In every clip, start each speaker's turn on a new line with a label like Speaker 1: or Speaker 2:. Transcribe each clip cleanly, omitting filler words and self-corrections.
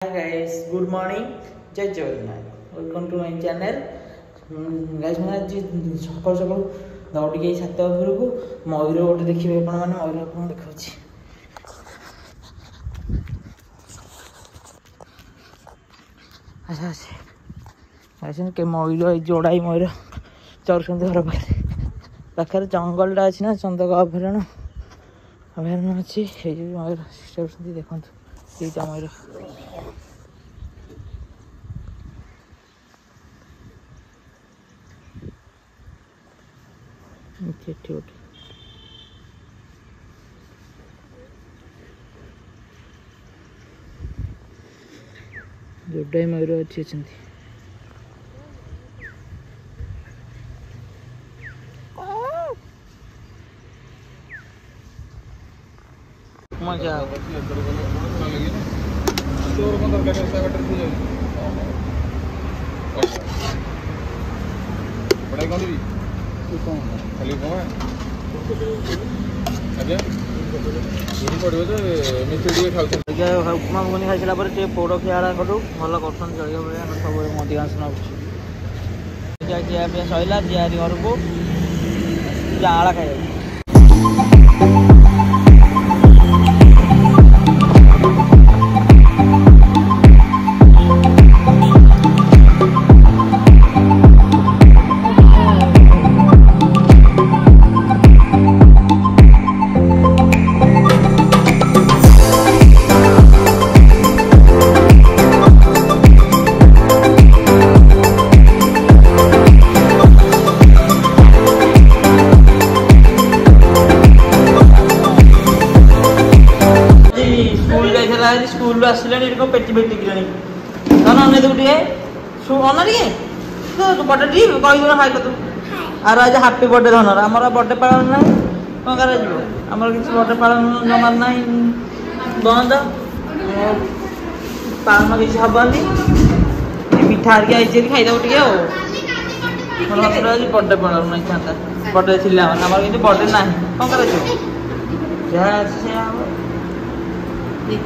Speaker 1: Hi guys, good morning. Jai Jagannath. Welcome to my channel. Guys, मैं आज सकाल सकाल दौड़ गई छात उपरको मयूर गोटे देखिए आपण मैंने मयूर आपन देखाउछि। अच्छा ऐसे के मयूर जोड़ाई मयूर चरछंद घर पाखे जंगलटा अच्छी ना चंदक अभयारण्य अच्छी मयूर चरछंद देखो ये मयूर जोड़ाई मयूर अच्छी मजा उपमा घुगनी खाई सारा पौड़ खिया करूँ भल कर सब अधिकांश नौकरी सैला दिहारी घर को जाला खाई स्कूल आसले पेटी पेटी किरानी धन अने दे अन बर्थडे टी कहीदेना खाई तू आर आज हापी बर्थडे धनर आमर बर्थडे पालन ना कौन कर किसी बर्थडे पालन जमार ना बंद पालन किसी हेनी मिठा हरिका खाईदेव टे बर्थडे पालन नहीं था बर्थडे थी आमर कि बर्थडे ना कौन कर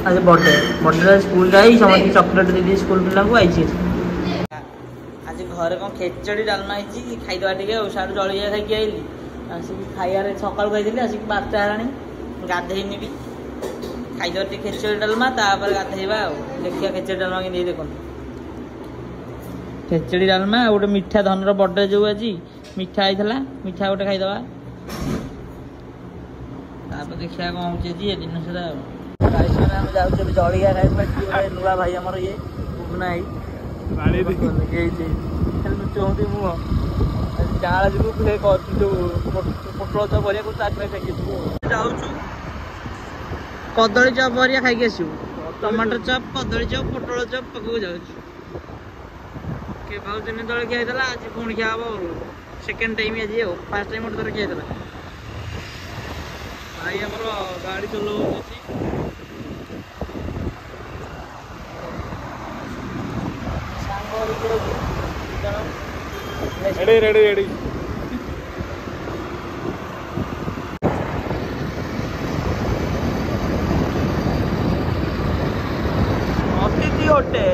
Speaker 1: आज बर्थडे स्कूल जाई समझ चॉकलेट दे स्कूल पिला को आई आज घर कौन खेचड़ी डालमा है खाईदे टे सारू जलिया खाई आईली आसिक खाइबार सकाल खाई आसिक 12टा है गाधेनी भी खाईदे टे खेचड़ी डालमा गाधेबा देखिए खेचड़ी डालमा कि देख खेचड़ी डालमा गोटे मिठा धनर बर्थडे जो आज मिठा होता मिठा गोटे खाईदे देखिए कौन हो दिन सारा जलिया खाई नुआ भाई आमर ये बुबना लुचौती मुह चाल जो पोटल चप जाऊ कदली चप हरिया खाई आसू टमाटर चप कदली चप पोटल चप पकड़ जाऊँ बहुत दिन तले खिया आज पुणी खिया हम सेकेंड टाइम आज फास्ट टाइम गोटे थर खिया भाई आमर गाड़ी चलाऊ
Speaker 2: रेडी रेडी रेडी
Speaker 1: अतिथि होटे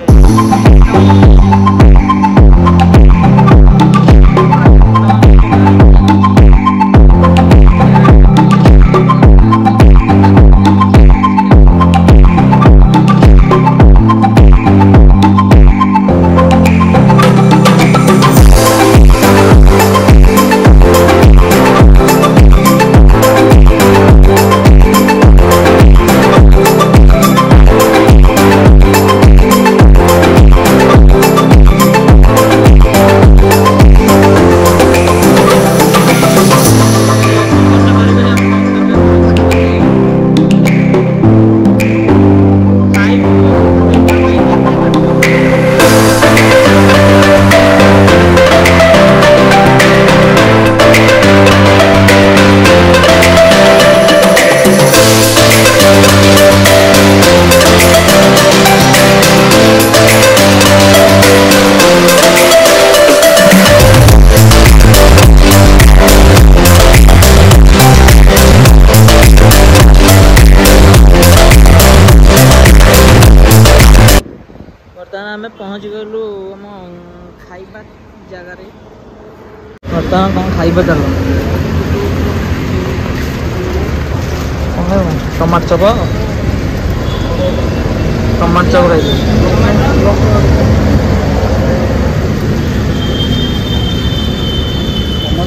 Speaker 1: बर्तमान आम पहुँच गलु आम खाइबा जगार बर्तमान कौन खाइबा चल टमाटो चप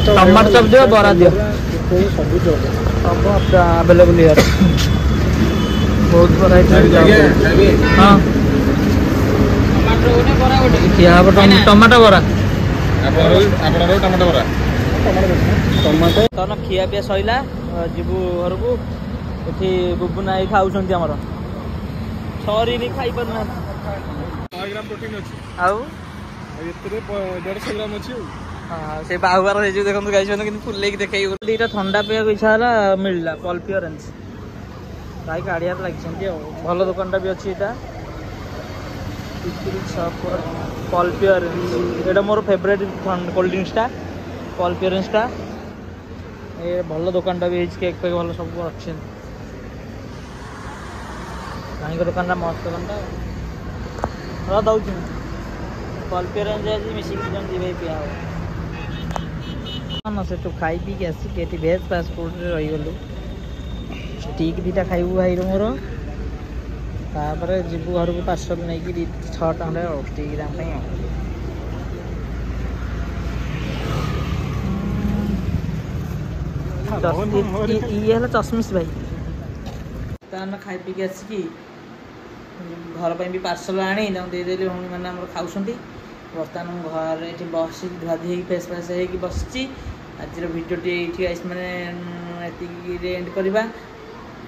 Speaker 1: टमाटो चप दियो बरा दियो सब अवेलेबल यार बहुत वैरायटी हाँ टमाटो बरा टमाटो खिया पिया सैला जीवु घर को ये बुबुना खाऊँ आमर सरी खाई पारना
Speaker 2: 100 ग्राम प्रोटीन अच्छी
Speaker 1: आउ
Speaker 2: 150 ग्राम अच्छी
Speaker 1: हाँ से बाहुबार देखो गाई कि फुल देखे दीटा ठंडा पीवा इच्छा है मिलला पल्पी ऑरेंज भाई काढ़िया लगी भल दुकानटा भी अच्छी यहाँ पल्पी ऑरेंज यहाँ मोर फेवरेट कोल्ड ड्रिंक्सटा पल्पी ऑरेंजटा ये भल दुकानटा भी केक फेक भल सब अच्छे भाई दुकान मस्त दुकानटा दौर पल्पी ऑरेंज आज मिसिक जी पिया ना से खाई पी के आसिक भेज फास्टफुड रहीगलु ठीक दीटा खाइबू भाई मोर तापर जीवु घर को पार्सल नहीं कि 6 टंका ठीक दाम ये चश्मिश भाई तान खाई पी के आसिक घर पर भी पार्सल आनी देदेली भूमि मैंने खाऊँ बर्तमान घर ये बस धुआधुई फेस फ्रेश हो बस आज भिडियोटी ये मैंने एंड करवा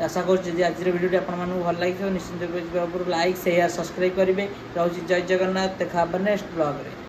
Speaker 1: आशा कर आज भिडियोटी आपको भल लगे निश्चिंत लाइक शेयर सब्सक्राइब करेंगे रोज जय जगन्नाथ देखा नेक्स्ट ब्लॉग रे।